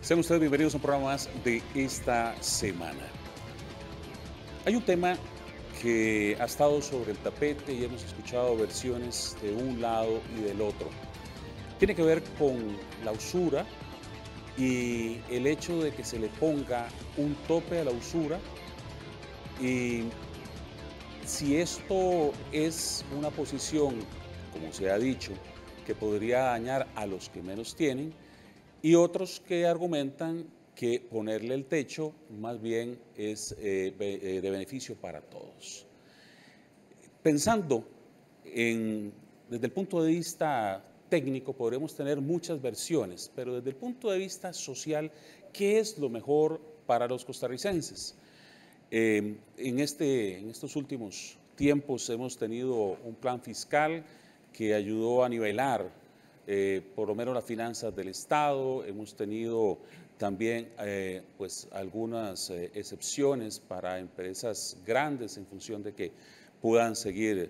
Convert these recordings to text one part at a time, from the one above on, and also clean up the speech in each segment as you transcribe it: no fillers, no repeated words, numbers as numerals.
Sean ustedes bienvenidos a un programa más de esta semana. Hay un tema que ha estado sobre el tapete y hemos escuchado versiones de un lado y del otro. Tiene que ver con la usura y el hecho de que se le ponga un tope a la usura, y si esto es una posición, como se ha dicho, que podría dañar a los que menos tienen, y otros que argumentan que ponerle el techo más bien es de beneficio para todos. Pensando desde el punto de vista técnico, podremos tener muchas versiones, pero desde el punto de vista social, ¿qué es lo mejor para los costarricenses? En estos últimos tiempos hemos tenido un plan fiscal que ayudó a nivelar por lo menos las finanzas del Estado. Hemos tenido también pues algunas excepciones para empresas grandes en función de que puedan seguir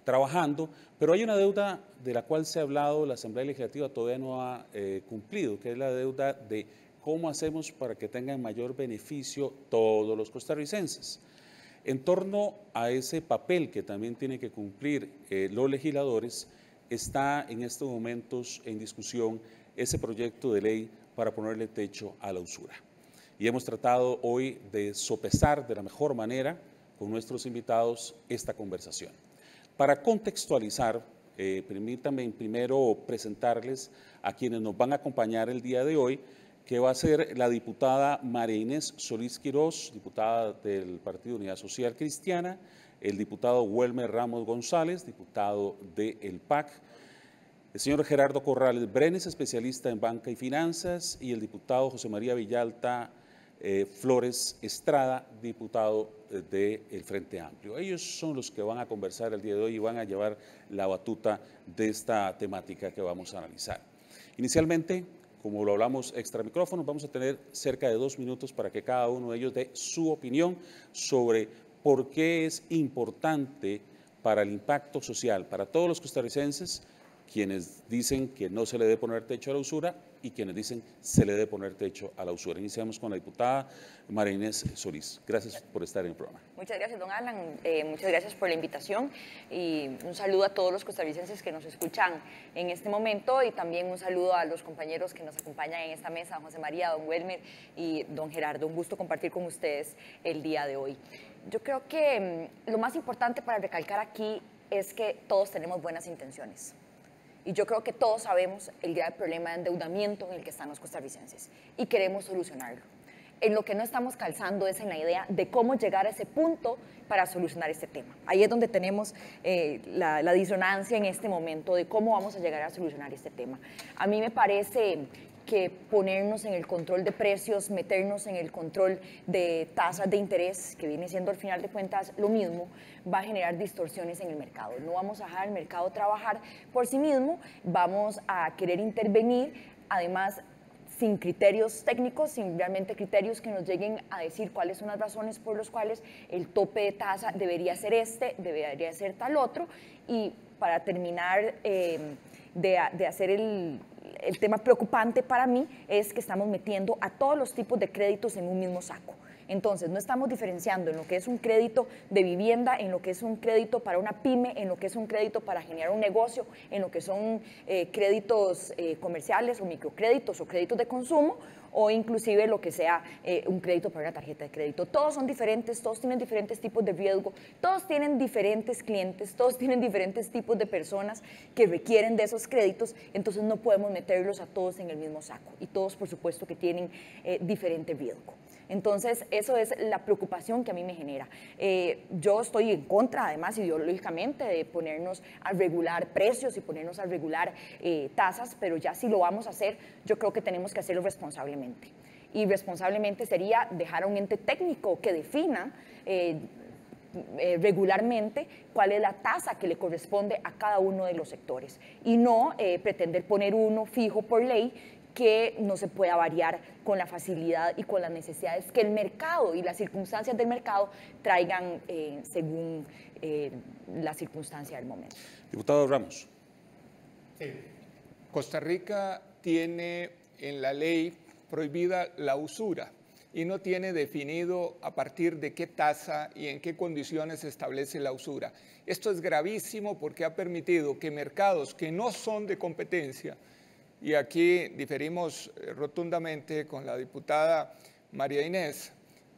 trabajando, pero hay una deuda de la cual se ha hablado, la Asamblea Legislativa todavía no ha cumplido, que es la deuda de cómo hacemos para que tengan mayor beneficio todos los costarricenses. En torno a ese papel que también tienen que cumplir los legisladores, está en estos momentos en discusión ese proyecto de ley para ponerle techo a la usura. Y hemos tratado hoy de sopesar de la mejor manera con nuestros invitados esta conversación. Para contextualizar, permítanme primero presentarles a quienes nos van a acompañar el día de hoy, que va a ser la diputada María Inés Solís Quirós, diputada del Partido Unidad Social Cristiana, el diputado Welmer Ramos González, diputado del PAC, el señor Gerardo Corrales Brenes, especialista en banca y finanzas, y el diputado José María Villalta Flores Estrada, diputado del Frente Amplio. Ellos son los que van a conversar el día de hoy y van a llevar la batuta de esta temática que vamos a analizar. Inicialmente, como lo hablamos extra micrófonos, vamos a tener cerca de 2 minutos para que cada uno de ellos dé su opinión sobre por qué es importante para el impacto social, para todos los costarricenses, quienes dicen que no se le debe poner techo a la usura y quienes dicen se le debe poner techo a la usura. Iniciamos con la diputada María Inés Solís. Gracias por estar en el programa. Muchas gracias, don Alan. Muchas gracias por la invitación y un saludo a todos los costarricenses que nos escuchan en este momento, y también un saludo a los compañeros que nos acompañan en esta mesa, José María, don Welmer y don Gerardo. Un gusto compartir con ustedes el día de hoy. Yo creo que lo más importante para recalcar aquí es que todos tenemos buenas intenciones. Y yo creo que todos sabemos el grave problema de endeudamiento en el que están los costarricenses y queremos solucionarlo. En lo que no estamos calzando es en la idea de cómo llegar a ese punto para solucionar este tema. Ahí es donde tenemos la disonancia en este momento de cómo vamos a llegar a solucionar este tema. A mí me parece que ponernos en el control de precios, meternos en el control de tasas de interés, que viene siendo al final de cuentas lo mismo, va a generar distorsiones en el mercado. No vamos a dejar al mercado trabajar por sí mismo, vamos a querer intervenir, además sin criterios técnicos, sin realmente criterios que nos lleguen a decir cuáles son las razones por las cuales el tope de tasa debería ser este, debería ser tal otro. Y para terminar de hacer el tema preocupante para mí es que estamos metiendo a todos los tipos de créditos en un mismo saco. Entonces, no estamos diferenciando en lo que es un crédito de vivienda, en lo que es un crédito para una pyme, en lo que es un crédito para generar un negocio, en lo que son créditos comerciales o microcréditos o créditos de consumo, o inclusive lo que sea un crédito para una tarjeta de crédito. Todos son diferentes, todos tienen diferentes tipos de riesgo, todos tienen diferentes clientes, todos tienen diferentes tipos de personas que requieren de esos créditos, entonces no podemos meterlos a todos en el mismo saco, y todos por supuesto que tienen diferente riesgo. Entonces, eso es la preocupación que a mí me genera. Yo estoy en contra, además, ideológicamente, de ponernos a regular precios y ponernos a regular tasas, pero ya si lo vamos a hacer, yo creo que tenemos que hacerlo responsablemente. Y responsablemente sería dejar a un ente técnico que defina regularmente cuál es la tasa que le corresponde a cada uno de los sectores, y no pretender poner uno fijo por ley que no se pueda variar con la facilidad y con las necesidades que el mercado y las circunstancias del mercado traigan según la circunstancia del momento. Diputado Ramos. Sí. Costa Rica tiene en la ley prohibida la usura y no tiene definido a partir de qué tasa y en qué condiciones se establece la usura. Esto es gravísimo porque ha permitido que mercados que no son de competencia, y aquí diferimos rotundamente con la diputada María Inés,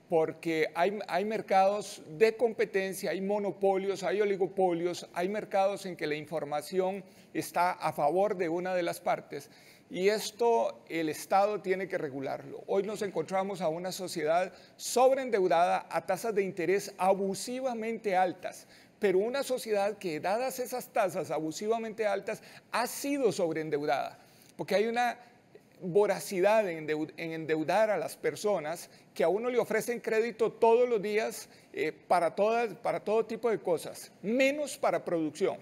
porque hay mercados de competencia, hay monopolios, hay oligopolios, hay mercados en que la información está a favor de una de las partes y esto el Estado tiene que regularlo. Hoy nos encontramos a una sociedad sobreendeudada a tasas de interés abusivamente altas, pero una sociedad que dadas esas tasas abusivamente altas ha sido sobreendeudada, porque hay una voracidad en endeudar a las personas que a uno le ofrecen crédito todos los días para todo tipo de cosas, menos para producción.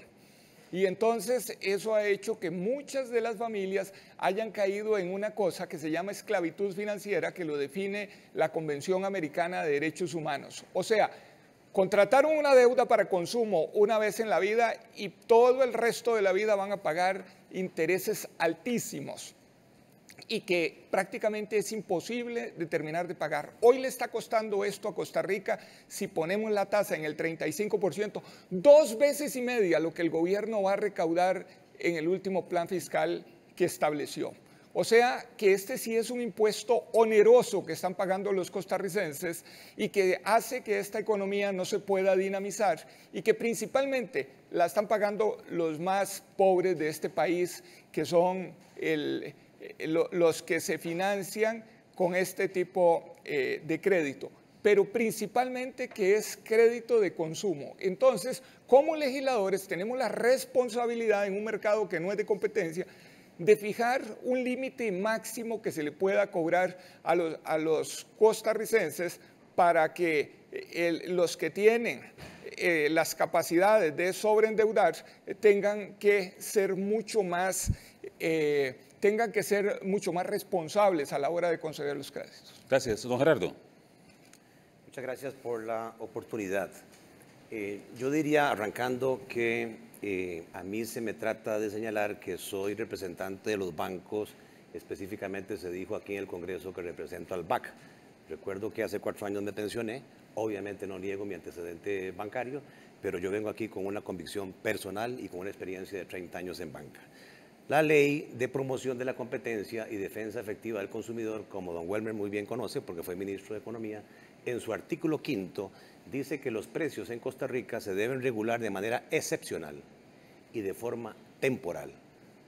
Y entonces eso ha hecho que muchas de las familias hayan caído en una cosa que se llama esclavitud financiera, que lo define la Convención Americana de Derechos Humanos. O sea, contrataron una deuda para consumo una vez en la vida y todo el resto de la vida van a pagar intereses altísimos y que prácticamente es imposible de terminar de pagar. Hoy le está costando esto a Costa Rica, si ponemos la tasa en el 35%, 2 veces y media lo que el gobierno va a recaudar en el último plan fiscal que estableció. O sea que este sí es un impuesto oneroso que están pagando los costarricenses y que hace que esta economía no se pueda dinamizar y que principalmente la están pagando los más pobres de este país, que son los que se financian con este tipo de crédito, pero principalmente que es crédito de consumo. Entonces, como legisladores tenemos la responsabilidad en un mercado que no es de competencia de fijar un límite máximo que se le pueda cobrar a los costarricenses para que los que tienen las capacidades de sobreendeudar tengan que ser mucho más responsables a la hora de conceder los créditos. Gracias. Don Gerardo. Muchas gracias por la oportunidad. Yo diría, arrancando, que a mí se me trata de señalar que soy representante de los bancos, específicamente se dijo aquí en el Congreso que represento al BAC. Recuerdo que hace 4 años me pensioné, obviamente no niego mi antecedente bancario, pero yo vengo aquí con una convicción personal y con una experiencia de 30 años en banca. La ley de promoción de la competencia y defensa efectiva del consumidor, como don Welmer muy bien conoce porque fue ministro de Economía, en su artículo 5 dice que los precios en Costa Rica se deben regular de manera excepcional y de forma temporal,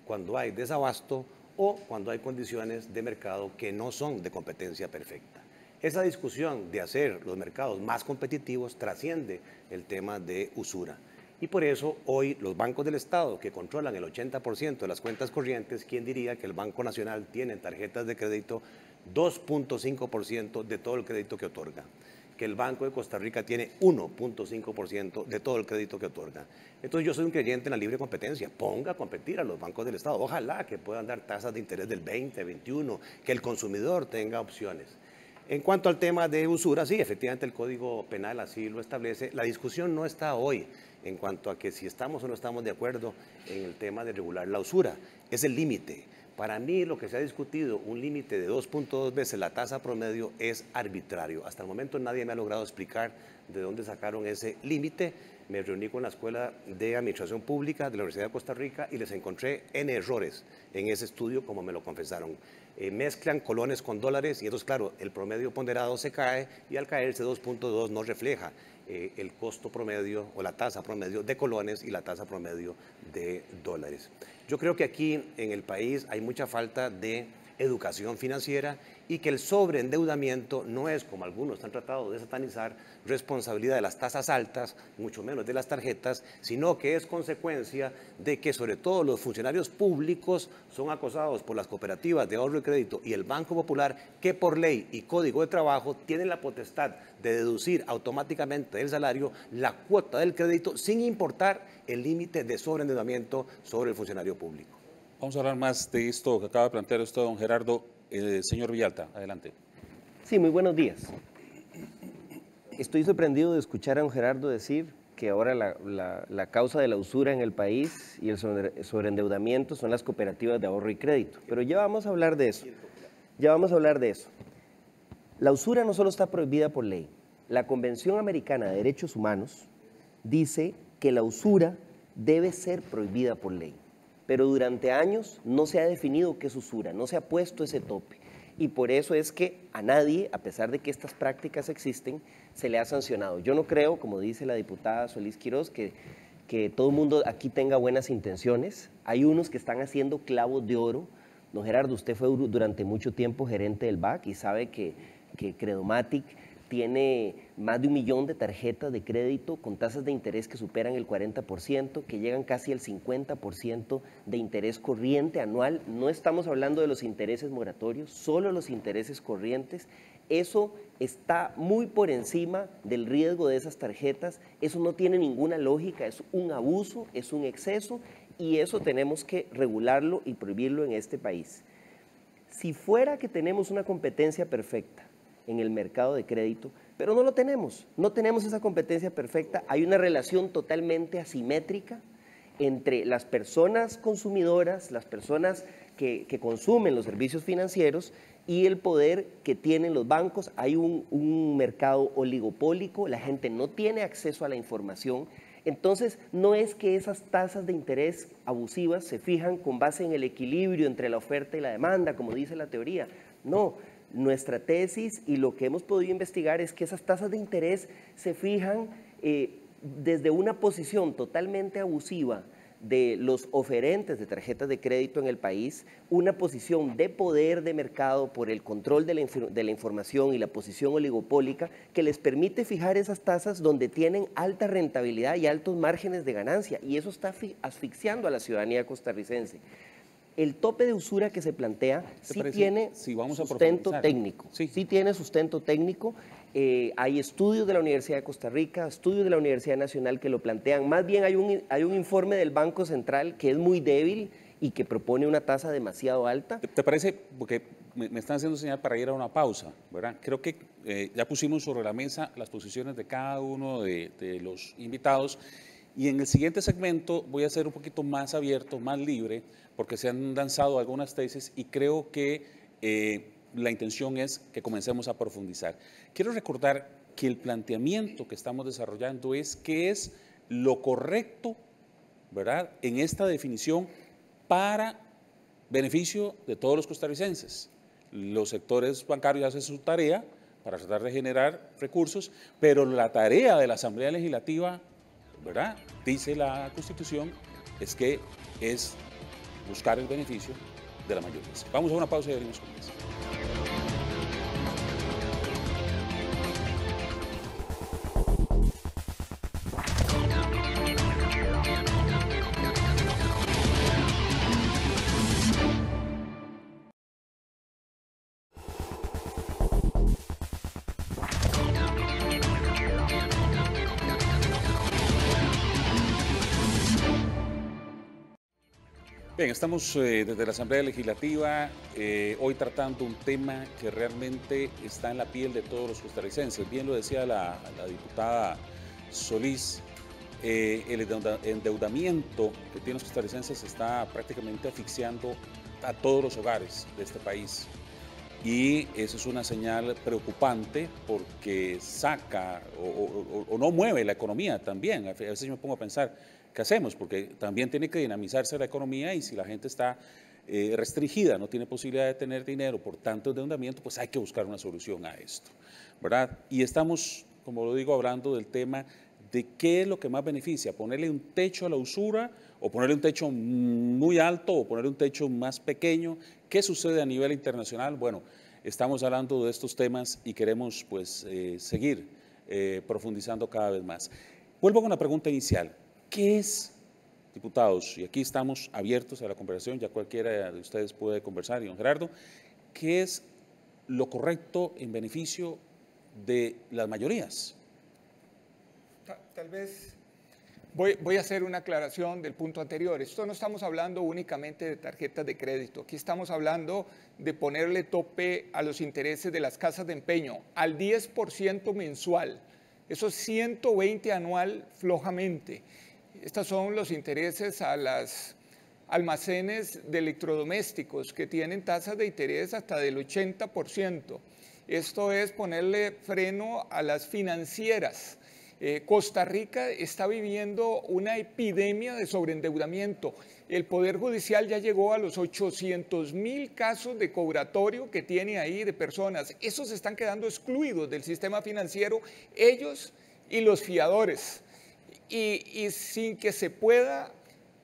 cuando hay desabasto o cuando hay condiciones de mercado que no son de competencia perfecta. Esa discusión de hacer los mercados más competitivos trasciende el tema de usura. Y por eso hoy los bancos del Estado, que controlan el 80% de las cuentas corrientes, ¿quién diría que el Banco Nacional tiene en tarjetas de crédito 2.5% de todo el crédito que otorga? Que el Banco de Costa Rica tiene 1.5% de todo el crédito que otorga. Entonces yo soy un creyente en la libre competencia. Ponga a competir a los bancos del Estado. Ojalá que puedan dar tasas de interés del 20, 21, que el consumidor tenga opciones. En cuanto al tema de usura, sí, efectivamente el Código Penal así lo establece. La discusión no está hoy en cuanto a que si estamos o no estamos de acuerdo en el tema de regular la usura. Es el límite. Para mí lo que se ha discutido, un límite de 2.2 veces la tasa promedio, es arbitrario. Hasta el momento nadie me ha logrado explicar de dónde sacaron ese límite. Me reuní con la Escuela de Administración Pública de la Universidad de Costa Rica y les encontré N errores en ese estudio, como me lo confesaron. Mezclan colones con dólares y entonces, claro, el promedio ponderado se cae y al caerse 2.2 no refleja el costo promedio o la tasa promedio de colones y la tasa promedio de dólares. Yo creo que aquí en el país hay mucha falta de educación financiera y que el sobreendeudamiento no es, como algunos han tratado de satanizar, responsabilidad de las tasas altas, mucho menos de las tarjetas, sino que es consecuencia de que sobre todo los funcionarios públicos son acosados por las cooperativas de ahorro y crédito y el Banco Popular, que por ley y código de trabajo tienen la potestad de deducir automáticamente del salario la cuota del crédito sin importar el límite de sobreendeudamiento sobre el funcionario público. Vamos a hablar más de esto que acaba de plantear usted, don Gerardo. Señor Villalta, adelante. Sí, muy buenos días. Estoy sorprendido de escuchar a don Gerardo decir que ahora la causa de la usura en el país y el sobreendeudamiento son las cooperativas de ahorro y crédito. Pero ya vamos a hablar de eso. Ya vamos a hablar de eso. La usura no solo está prohibida por ley. La Convención Americana de Derechos Humanos dice que la usura debe ser prohibida por ley. Pero durante años no se ha definido qué es usura, no se ha puesto ese tope. Y por eso es que a nadie, a pesar de que estas prácticas existen, se le ha sancionado. Yo no creo, como dice la diputada Solís Quiroz, que todo el mundo aquí tenga buenas intenciones. Hay unos que están haciendo clavos de oro. Don Gerardo, usted fue durante mucho tiempo gerente del BAC y sabe que Credomatic tiene más de 1 millón de tarjetas de crédito con tasas de interés que superan el 40%, que llegan casi al 50% de interés corriente anual. No estamos hablando de los intereses moratorios, solo los intereses corrientes. Eso está muy por encima del riesgo de esas tarjetas. Eso no tiene ninguna lógica, es un abuso, es un exceso, y eso tenemos que regularlo y prohibirlo en este país. Si fuera que tenemos una competencia perfecta en el mercado de crédito, pero no lo tenemos, no tenemos esa competencia perfecta, hay una relación totalmente asimétrica entre las personas consumidoras, las personas que consumen los servicios financieros y el poder que tienen los bancos. Hay un mercado oligopólico, la gente no tiene acceso a la información. Entonces, no es que esas tasas de interés abusivas se fijan con base en el equilibrio entre la oferta y la demanda, como dice la teoría. No, nuestra tesis y lo que hemos podido investigar es que esas tasas de interés se fijan desde una posición totalmente abusiva de los oferentes de tarjetas de crédito en el país, una posición de poder de mercado por el control de la información y la posición oligopólica que les permite fijar esas tasas donde tienen alta rentabilidad y altos márgenes de ganancia, y eso está asfixiando a la ciudadanía costarricense. El tope de usura que se plantea sí tiene sustento técnico, sí tiene sustento técnico. Hay estudios de la Universidad de Costa Rica, estudios de la Universidad Nacional que lo plantean. Más bien hay un informe del Banco Central que es muy débil y que propone una tasa demasiado alta. ¿Te parece? Porque me están haciendo señal para ir a una pausa, ¿verdad? Creo que ya pusimos sobre la mesa las posiciones de cada uno de los invitados, y en el siguiente segmento voy a ser un poquito más abierto, más libre, porque se han lanzado algunas tesis y creo que la intención es que comencemos a profundizar. Quiero recordar que el planteamiento que estamos desarrollando es qué es lo correcto, ¿verdad?, en esta definición para beneficio de todos los costarricenses. Los sectores bancarios hacen su tarea para tratar de generar recursos, pero la tarea de la Asamblea Legislativa, ¿verdad?, dice la Constitución, es que es buscar el beneficio de la mayoría. Vamos a una pausa y venimos con eso. Bien, estamos desde la Asamblea Legislativa hoy tratando un tema que realmente está en la piel de todos los costarricenses. Bien lo decía la diputada Solís, el endeudamiento que tienen los costarricenses está prácticamente asfixiando a todos los hogares de este país. Y eso es una señal preocupante porque saca o no mueve la economía también. A veces yo me pongo a pensar, ¿qué hacemos? Porque también tiene que dinamizarse la economía, y si la gente está restringida, no tiene posibilidad de tener dinero por tanto endeudamiento, pues hay que buscar una solución a esto, ¿verdad? Y estamos, como lo digo, hablando del tema de qué es lo que más beneficia, ponerle un techo a la usura o ponerle un techo muy alto o ponerle un techo más pequeño. ¿Qué sucede a nivel internacional? Bueno, estamos hablando de estos temas y queremos pues seguir profundizando cada vez más. Vuelvo con la pregunta inicial. ¿Qué es, diputados? Y aquí estamos abiertos a la conversación, ya cualquiera de ustedes puede conversar, y don Gerardo, ¿qué es lo correcto en beneficio de las mayorías? Tal vez voy a hacer una aclaración del punto anterior. Esto no estamos hablando únicamente de tarjetas de crédito. Aquí estamos hablando de ponerle tope a los intereses de las casas de empeño al 10% mensual. Eso es 120 anual flojamente. Estos son los intereses a almacenes de electrodomésticos que tienen tasas de interés hasta del 80%. Esto es ponerle freno a las financieras. Costa Rica está viviendo una epidemia de sobreendeudamiento. El Poder Judicial ya llegó a los 800.000 casos de cobratorio que tiene ahí de personas. Esos están quedando excluidos del sistema financiero, ellos y los fiadores. Y sin que se pueda,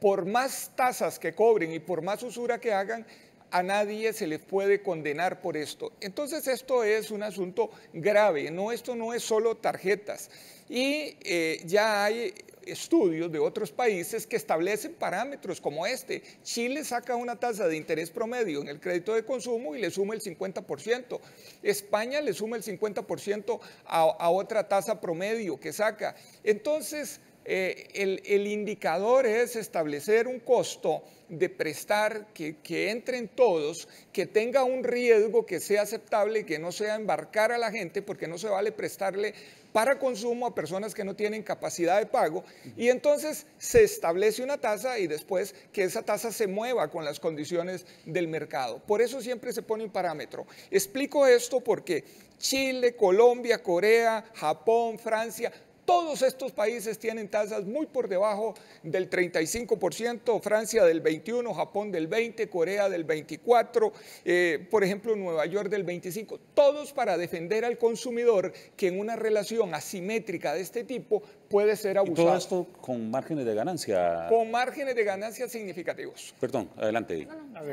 por más tasas que cobren y por más usura que hagan, a nadie se les puede condenar por esto. Entonces esto es un asunto grave, esto no es solo tarjetas. Y ya hay estudios de otros países que establecen parámetros como este. Chile saca una tasa de interés promedio en el crédito de consumo y le suma el 50%. España le suma el 50% a otra tasa promedio que saca. Entonces, el indicador es establecer un costo de prestar que entren todos, que tenga un riesgo que sea aceptable y que no sea embarcar a la gente, porque no se vale prestarle para consumo a personas que no tienen capacidad de pago, y entonces se establece una tasa y después que esa tasa se mueva con las condiciones del mercado. Por eso siempre se pone un parámetro. Explico esto porque Chile, Colombia, Corea, Japón, Francia, todos estos países tienen tasas muy por debajo del 35%, Francia del 21%, Japón del 20%, Corea del 24%, por ejemplo Nueva York del 25%, todos para defender al consumidor que en una relación asimétrica de este tipo puede ser abusado. ¿Y todo esto con márgenes de ganancia? Con márgenes de ganancia significativos. Perdón, adelante.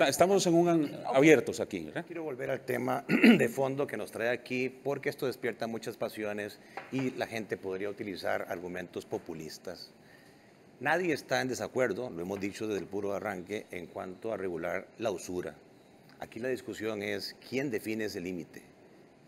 Estamos abiertos aquí, ¿verdad? Quiero volver al tema de fondo que nos trae aquí, porque esto despierta muchas pasiones y la gente podría utilizar argumentos populistas. Nadie está en desacuerdo, lo hemos dicho desde el puro arranque, en cuanto a regular la usura. Aquí la discusión es quién define ese límite.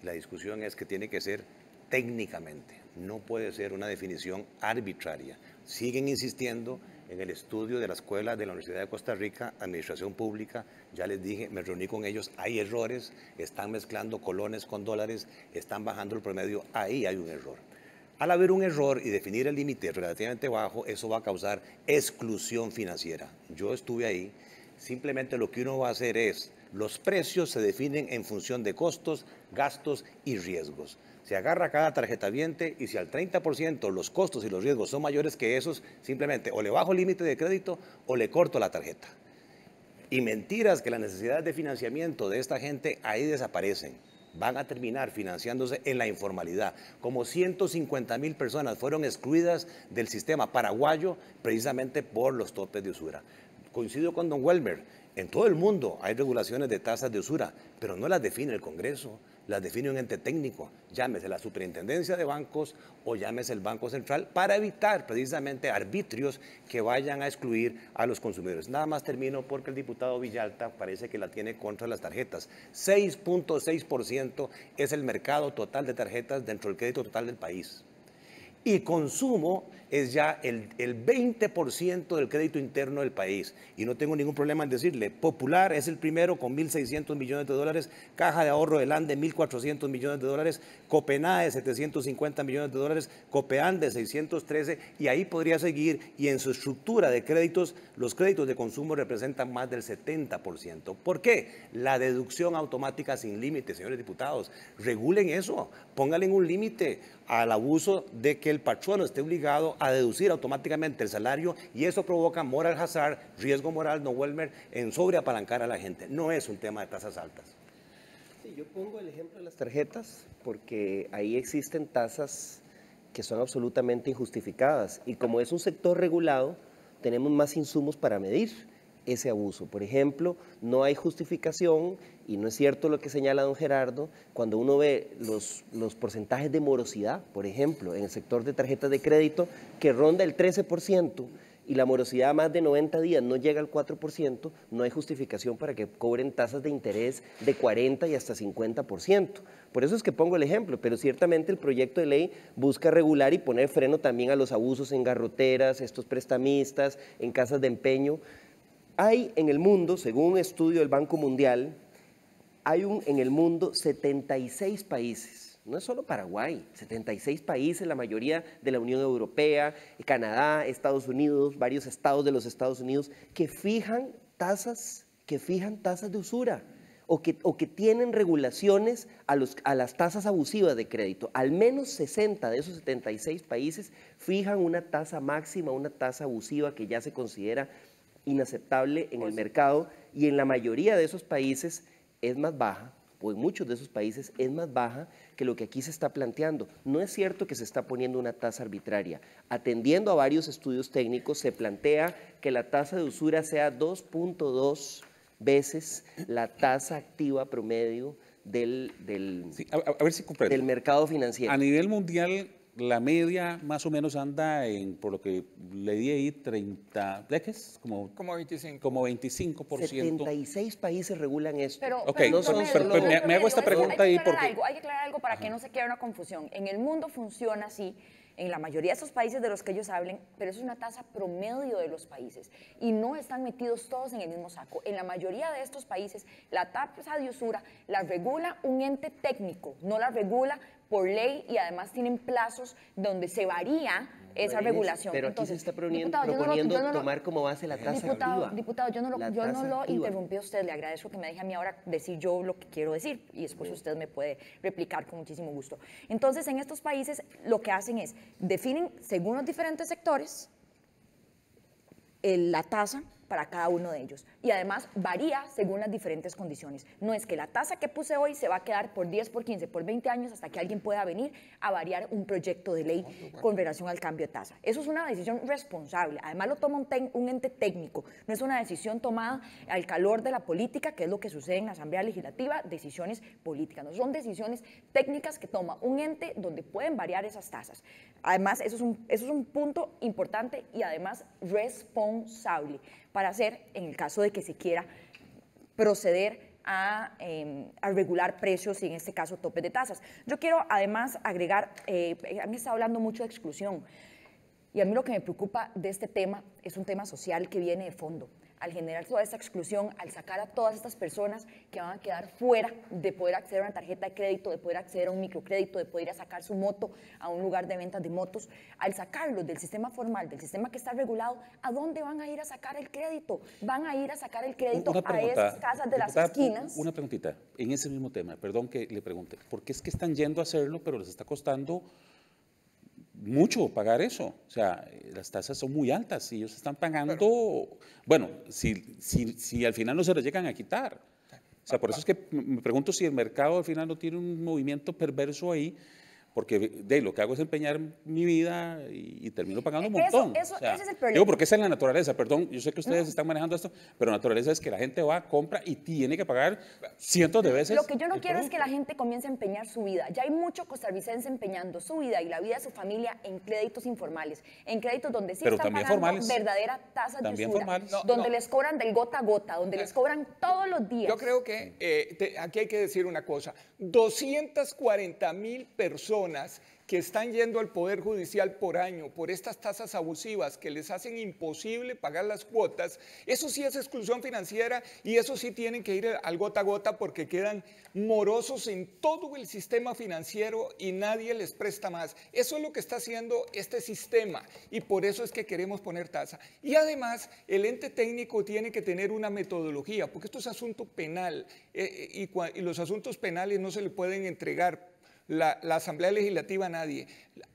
La discusión es que tiene que ser técnicamente, no puede ser una definición arbitraria. Siguen insistiendo en el estudio de la escuela de la Universidad de Costa Rica, Administración Pública, ya les dije, me reuní con ellos, hay errores, están mezclando colones con dólares, están bajando el promedio, ahí hay un error. Al haber un error y definir el límite relativamente bajo, eso va a causar exclusión financiera. Yo estuve ahí, simplemente lo que uno va a hacer es, los precios se definen en función de costos, gastos y riesgos. Se agarra cada tarjetaviente y si al 30% los costos y los riesgos son mayores que esos, simplemente o le bajo el límite de crédito o le corto la tarjeta. Y mentiras que las necesidades de financiamiento de esta gente ahí desaparecen. Van a terminar financiándose en la informalidad. Como 150.000 personas fueron excluidas del sistema paraguayo precisamente por los topes de usura. Coincido con don Welmer, en todo el mundo hay regulaciones de tasas de usura, pero no las define el Congreso, las define un ente técnico, llámese la Superintendencia de Bancos o llámese el Banco Central, para evitar precisamente arbitrios que vayan a excluir a los consumidores. Nada más termino porque el diputado Villalta parece que la tiene contra las tarjetas. 6.6% es el mercado total de tarjetas dentro del crédito total del país. Y consumo es ya el 20% del crédito interno del país. Y no tengo ningún problema en decirle, Popular es el primero con 1.600 millones de dólares, Caja de Ahorro del Ande 1.400 millones de dólares, Copenae 750 millones de dólares, Copeande 613, y ahí podría seguir. Y en su estructura de créditos, los créditos de consumo representan más del 70%. ¿Por qué? La deducción automática sin límite, señores diputados. Regulen eso, pónganle un límite al abuso de que el patrono esté obligado a deducir automáticamente el salario, y eso provoca moral hazard, riesgo moral, no Welmer, en sobreapalancar a la gente. No es un tema de tasas altas. Sí, yo pongo el ejemplo de las tarjetas porque ahí existen tasas que son absolutamente injustificadas, y como es un sector regulado, tenemos más insumos para medir ese abuso. Por ejemplo, no hay justificación, y no es cierto lo que señala don Gerardo, cuando uno ve los porcentajes de morosidad, por ejemplo, en el sector de tarjetas de crédito, que ronda el 13%, y la morosidad a más de 90 días no llega al 4%, no hay justificación para que cobren tasas de interés de 40 y hasta 50%. Por eso es que pongo el ejemplo, pero ciertamente el proyecto de ley busca regular y poner freno también a los abusos en garroteras, estos prestamistas, en casas de empeño. Hay en el mundo, según un estudio del Banco Mundial, hay en el mundo 76 países no es solo Paraguay, 76 países, la mayoría de la Unión Europea, Canadá, Estados Unidos, varios estados de los Estados Unidos, que fijan tasas de usura o que tienen regulaciones a las tasas abusivas de crédito. Al menos 60 de esos 76 países fijan una tasa máxima, una tasa abusiva que ya se considera inaceptable en el mercado, y en la mayoría de esos países es más baja, o en muchos de esos países es más baja que lo que aquí se está planteando. No es cierto que se está poniendo una tasa arbitraria. Atendiendo a varios estudios técnicos, se plantea que la tasa de usura sea 2.2 veces la tasa activa promedio del a ver si comprendo. del mercado financiero. A nivel mundial, la media más o menos anda en, por lo que leí ahí, 30, ¿de qué es? Como 25. Como 25%. 76 países regulan esto. Pero, Ok, pero, no son Promedio, solo- Promedio, me hago esta hay que pregunta ahí aclarar porque- algo, hay que aclarar algo para que no se quede una confusión. En el mundo funciona así, en la mayoría de esos países de los que ellos hablen, pero eso es una tasa promedio de los países y no están metidos todos en el mismo saco. En la mayoría de estos países, la tasa de usura la regula un ente técnico, no la regula por ley, y además tienen plazos donde se varía esa regulación. Pero aquí Entonces, se está proponiendo diputado, yo no lo- tomar como base la tasa activa. Diputado, yo no La lo tasa activa. interrumpí a usted, le agradezco que me deje a mí ahora decir yo lo que quiero decir y después usted me puede replicar con muchísimo gusto. Entonces, en estos países lo que hacen es, definen según los diferentes sectores la tasa para cada uno de ellos, y además varía según las diferentes condiciones. No es que la tasa que puse hoy se va a quedar por 10, por 15, por 20 años hasta que alguien pueda venir a variar un proyecto de ley con relación al cambio de tasa. Eso es una decisión responsable, además lo toma un ente técnico, no es una decisión tomada al calor de la política, que es lo que sucede en la Asamblea Legislativa, decisiones políticas, no son decisiones técnicas que toma un ente donde pueden variar esas tasas. Además, eso es un punto importante y además responsable para hacer en el caso de que se quiera proceder a regular precios y en este caso topes de tasas. Yo quiero además agregar, han estado hablando mucho de exclusión y a mí lo que me preocupa de este tema es un tema social que viene de fondo. Al generar toda esta exclusión, al sacar a todas estas personas que van a quedar fuera de poder acceder a una tarjeta de crédito, de poder acceder a un microcrédito, de poder ir a sacar su moto a un lugar de ventas de motos, al sacarlos del sistema formal, del sistema que está regulado, ¿a dónde van a ir a sacar el crédito? Van a ir a sacar el crédito a esas casas de las diputada, esquinas. Una preguntita, en ese mismo tema, perdón que le pregunte, porque es que están yendo a hacerlo, pero les está costando mucho pagar eso. O sea, las tasas son muy altas y ellos están pagando, bueno, si al final no se les llegan a quitar. O sea, por eso es que me pregunto si el mercado al final no tiene un movimiento perverso ahí, porque de lo que hago es empeñar mi vida y termino pagando un montón. Ese es el problema. Digo, porque esa es la naturaleza, perdón, yo sé que ustedes están manejando esto, pero la naturaleza es que la gente va, compra y tiene que pagar cientos de veces. Lo que yo no el quiero es que la producto. gente comience a empeñar su vida. Ya hay mucho costarricense empeñando su vida y la vida de su familia en créditos informales, en créditos donde sí Pero están también pagando formales. verdadera tasas de También usura, formales. donde les cobran del gota a gota, donde les cobran todos los días. Yo creo que aquí hay que decir una cosa. 240,000 personas que están yendo al Poder Judicial por año por estas tasas abusivas que les hacen imposible pagar las cuotas, eso sí es exclusión financiera y eso sí tienen que ir al gota a gota porque quedan morosos en todo el sistema financiero y nadie les presta más. Eso es lo que está haciendo este sistema y por eso es que queremos poner tasa. Y además, el ente técnico tiene que tener una metodología, porque esto es asunto penal y los asuntos penales no se le pueden entregar la Asamblea Legislativa a nadie.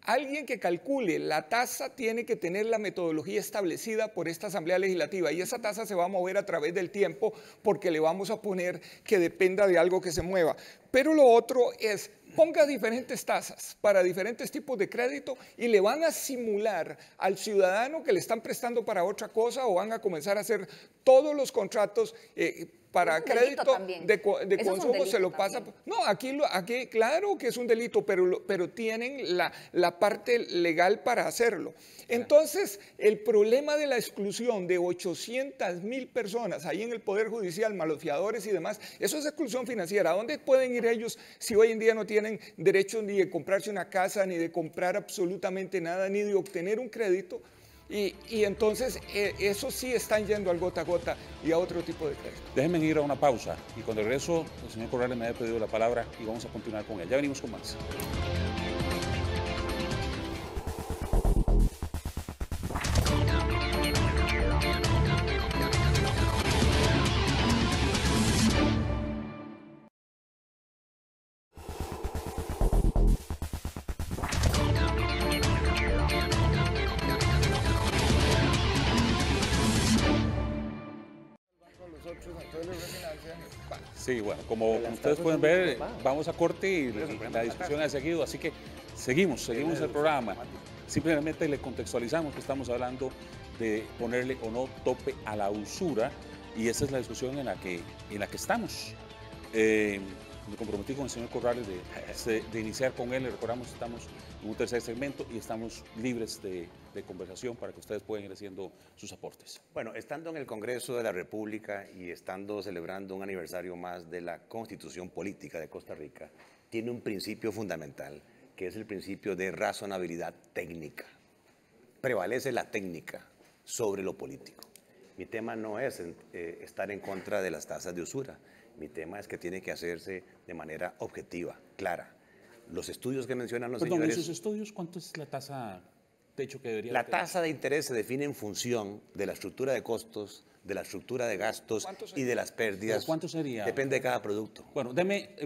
Alguien que calcule la tasa tiene que tener la metodología establecida por esta Asamblea Legislativa y esa tasa se va a mover a través del tiempo porque le vamos a poner que dependa de algo que se mueva. Pero lo otro es, ponga diferentes tasas para diferentes tipos de crédito y le van a simular al ciudadano que le están prestando para otra cosa o van a comenzar a hacer todos los contratos para Es un delito crédito también. de Eso es un consumo, delito se lo pasa. también. No, aquí claro que es un delito, pero tienen la parte legal para hacerlo. Entonces, el problema de la exclusión de 800,000 personas ahí en el Poder Judicial, más los fiadores y demás, eso es exclusión financiera. ¿A dónde pueden ir ellos si hoy en día no tienen derecho ni de comprarse una casa, ni de comprar absolutamente nada, ni de obtener un crédito? Y entonces eso sí están yendo al gota a gota y a otro tipo de crédito. Déjenme ir a una pausa y cuando regreso el señor Corrales me había pedido la palabra y vamos a continuar con él. Ya venimos con más. Sí, bueno, como ustedes pueden ver, vamos a corte y la discusión ha seguido, así que seguimos el programa. Simplemente le contextualizamos que estamos hablando de ponerle o no tope a la usura y esa es la discusión en la que estamos. Me comprometí con el señor Corrales de iniciar con él. Le recordamos que estamos en un tercer segmento y estamos libres de conversación para que ustedes puedan ir haciendo sus aportes. Bueno, estando en el Congreso de la República y estando celebrando un aniversario más de la Constitución Política de Costa Rica, tiene un principio fundamental, que es el principio de razonabilidad técnica. Prevalece la técnica sobre lo político. Mi tema no es estar en contra de las tasas de usura. Mi tema es que tiene que hacerse de manera objetiva, clara. Los estudios que mencionan los señores... Perdón, ¿en sus estudios cuánto es la tasa techo que debería La tasa de interés se define en función de la estructura de costos, de la estructura de gastos y de las pérdidas. ¿Cuánto sería? Depende de cada producto. Bueno, deme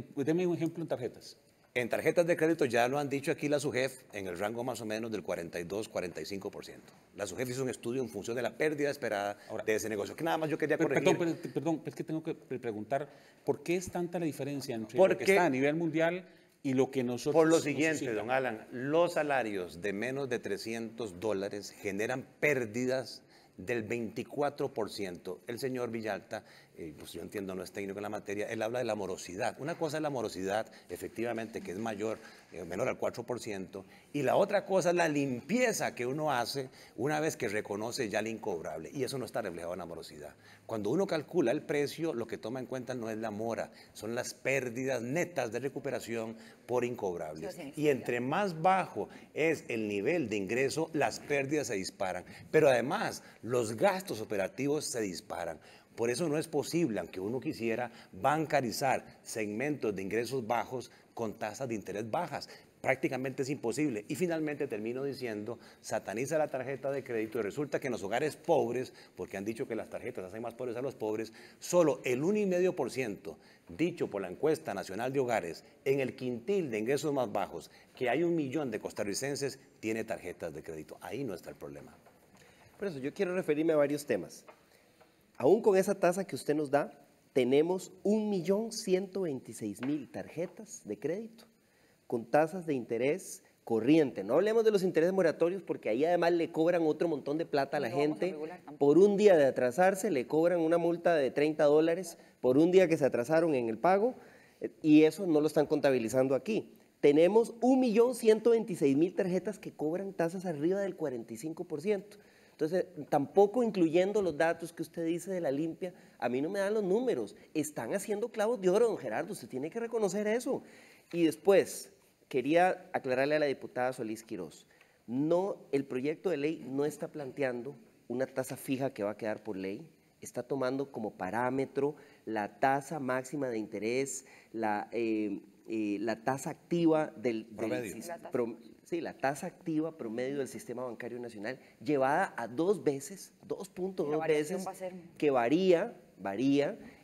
un ejemplo en tarjetas. En tarjetas de crédito ya lo han dicho aquí la SUGEF, en el rango más o menos del 42-45%. La SUGEF hizo un estudio en función de la pérdida esperada de ese negocio. Que nada más yo quería corregir. Perdón, es que tengo que preguntar, ¿por qué es tanta la diferencia entre lo que está a nivel mundial y lo que nosotros... Por lo siguiente, don Alan, los salarios de menos de $300 generan pérdidas del 24%. El señor Villalta, pues yo entiendo, no es técnico en la materia, él habla de la morosidad. Una cosa es la morosidad, efectivamente, que es menor al 4%, y la otra cosa es la limpieza que uno hace una vez que reconoce ya el incobrable, y eso no está reflejado en la morosidad. Cuando uno calcula el precio, lo que toma en cuenta no es la mora, son las pérdidas netas de recuperación por incobrables. Y entre más bajo es el nivel de ingreso, las pérdidas se disparan. Pero además, los gastos operativos se disparan. Por eso no es posible, aunque uno quisiera, bancarizar segmentos de ingresos bajos con tasas de interés bajas. Prácticamente es imposible. Y finalmente termino diciendo, sataniza la tarjeta de crédito y resulta que en los hogares pobres, porque han dicho que las tarjetas hacen más pobres a los pobres, solo el 1,5%, dicho por la encuesta nacional de hogares, en el quintil de ingresos más bajos, que hay 1 millón de costarricenses, tiene tarjetas de crédito. Ahí no está el problema. Por eso yo quiero referirme a varios temas. Aún con esa tasa que usted nos da, tenemos 1.126.000 tarjetas de crédito con tasas de interés corriente. No hablemos de los intereses moratorios porque ahí además le cobran otro montón de plata a la gente. Por un día de atrasarse le cobran una multa de $30 por un día que se atrasaron en el pago y eso no lo están contabilizando aquí. Tenemos 1.126.000 tarjetas que cobran tasas arriba del 45%. Entonces, tampoco incluyendo los datos que usted dice de la limpia, a mí no me dan los números. Están haciendo clavos de oro, don Gerardo, usted tiene que reconocer eso. Y después, quería aclararle a la diputada Solís Quirós, no, el proyecto de ley no está planteando una tasa fija que va a quedar por ley, está tomando como parámetro la tasa máxima de interés, la tasa activa la tasa activa promedio del sistema bancario nacional, llevada a 2 veces, 2.2 veces, que varía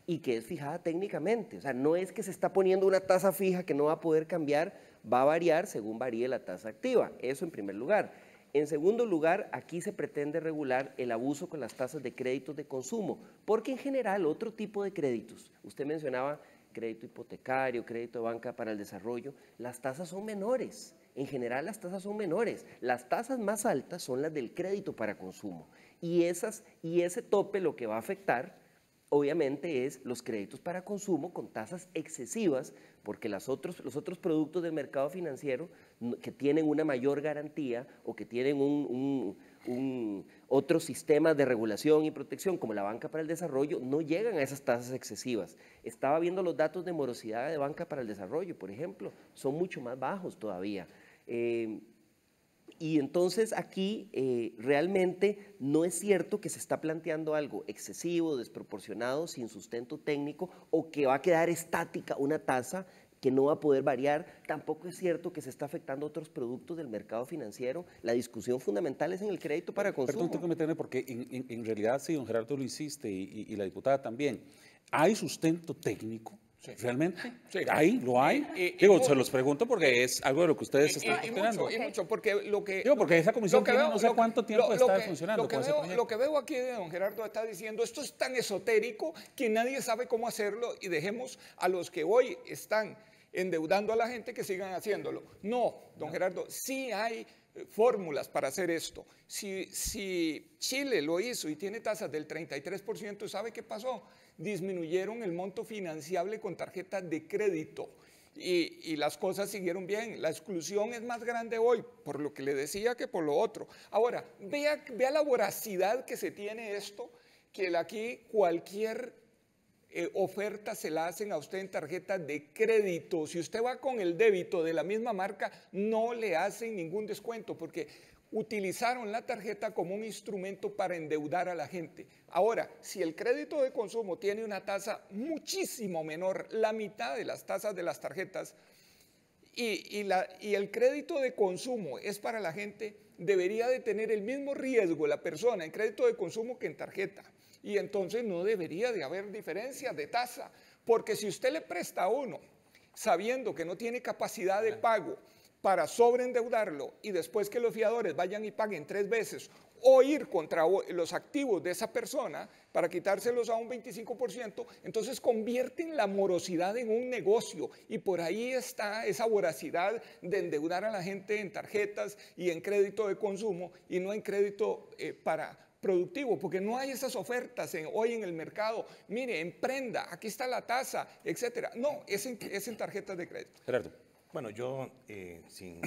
y que es fijada técnicamente. O sea, no es que se está poniendo una tasa fija que no va a poder cambiar, va a variar según varíe la tasa activa. Eso en primer lugar. En segundo lugar, aquí se pretende regular el abuso con las tasas de créditos de consumo, porque en general otro tipo de créditos, usted mencionaba crédito hipotecario, crédito de banca para el desarrollo, las tasas son menores. En general las tasas son menores. Las tasas más altas son las del crédito para consumo. Y ese tope lo que va a afectar, obviamente, es los créditos para consumo con tasas excesivas, porque los otros productos del mercado financiero que tienen una mayor garantía o que tienen otro sistema de regulación y protección, como la banca para el desarrollo, no llegan a esas tasas excesivas. Estaba viendo los datos de morosidad de banca para el desarrollo, por ejemplo, son mucho más bajos todavía. Y Y entonces aquí realmente no es cierto que se está planteando algo excesivo, desproporcionado, sin sustento técnico o que va a quedar estática una tasa que no va a poder variar. Tampoco es cierto que se está afectando otros productos del mercado financiero. La discusión fundamental es en el crédito para consumo. Perdón, tengo que meterme porque en realidad sí, don Gerardo lo hiciste y la diputada también. ¿Hay sustento técnico? Sí. ¿Realmente? Sí. ¿Hay? ¿Lo hay? Digo, se los pregunto porque es algo de lo que ustedes están cuestionando. Y mucho, porque lo que... Digo, porque esa comisión tiene no sé cuánto tiempo está funcionando con ese proyecto. Lo que veo aquí de don Gerardo está diciendo, esto es tan esotérico que nadie sabe cómo hacerlo y dejemos a los que hoy están endeudando a la gente que sigan haciéndolo. No, don Gerardo, sí hay fórmulas para hacer esto. Si Chile lo hizo y tiene tasas del 33%, ¿sabe qué pasó? Disminuyeron el monto financiable con tarjetas de crédito y las cosas siguieron bien. La exclusión es más grande hoy, por lo que le decía, que por lo otro. Ahora, vea la voracidad que se tiene esto, que aquí cualquier oferta se la hacen a usted en tarjeta de crédito. Si usted va con el débito de la misma marca, no le hacen ningún descuento porque utilizaron la tarjeta como un instrumento para endeudar a la gente. Ahora, si el crédito de consumo tiene una tasa muchísimo menor, la mitad de las tasas de las tarjetas, y el crédito de consumo es para la gente, debería de tener el mismo riesgo la persona en crédito de consumo que en tarjeta. Y entonces no debería de haber diferencia de tasa, porque si usted le presta a uno sabiendo que no tiene capacidad de pago para sobreendeudarlo y después que los fiadores vayan y paguen 3 veces o ir contra los activos de esa persona para quitárselos a un 25%, entonces convierten la morosidad en un negocio y por ahí está esa voracidad de endeudar a la gente en tarjetas y en crédito de consumo y no en crédito para productivo, porque no hay esas ofertas hoy en el mercado. Mire, emprenda, aquí está la tasa, etcétera. No, es en tarjetas de crédito. Gerardo. Bueno, yo, sin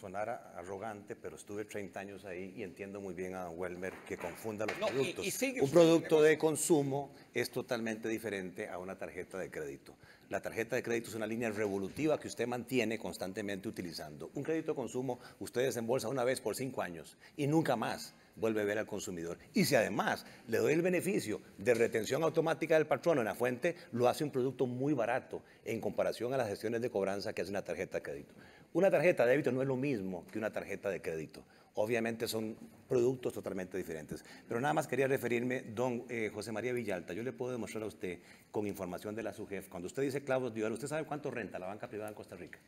sonar arrogante, pero estuve 30 años ahí y entiendo muy bien a don Welmer que confunda los productos. Un producto de consumo es totalmente diferente a una tarjeta de crédito. La tarjeta de crédito es una línea revolutiva que usted mantiene constantemente utilizando. Un crédito de consumo usted desembolsa una vez por 5 años y nunca más vuelve a ver al consumidor. Y si además le doy el beneficio de retención automática del patrono en la fuente, lo hace un producto muy barato en comparación a las gestiones de cobranza que hace una tarjeta de crédito. Una tarjeta de débito no es lo mismo que una tarjeta de crédito. Obviamente son productos totalmente diferentes. Pero nada más quería referirme, don José María Villalta, yo le puedo demostrar a usted con información de la SUGEF, cuando usted dice clavos de igual, ¿usted sabe cuánto renta la banca privada en Costa Rica?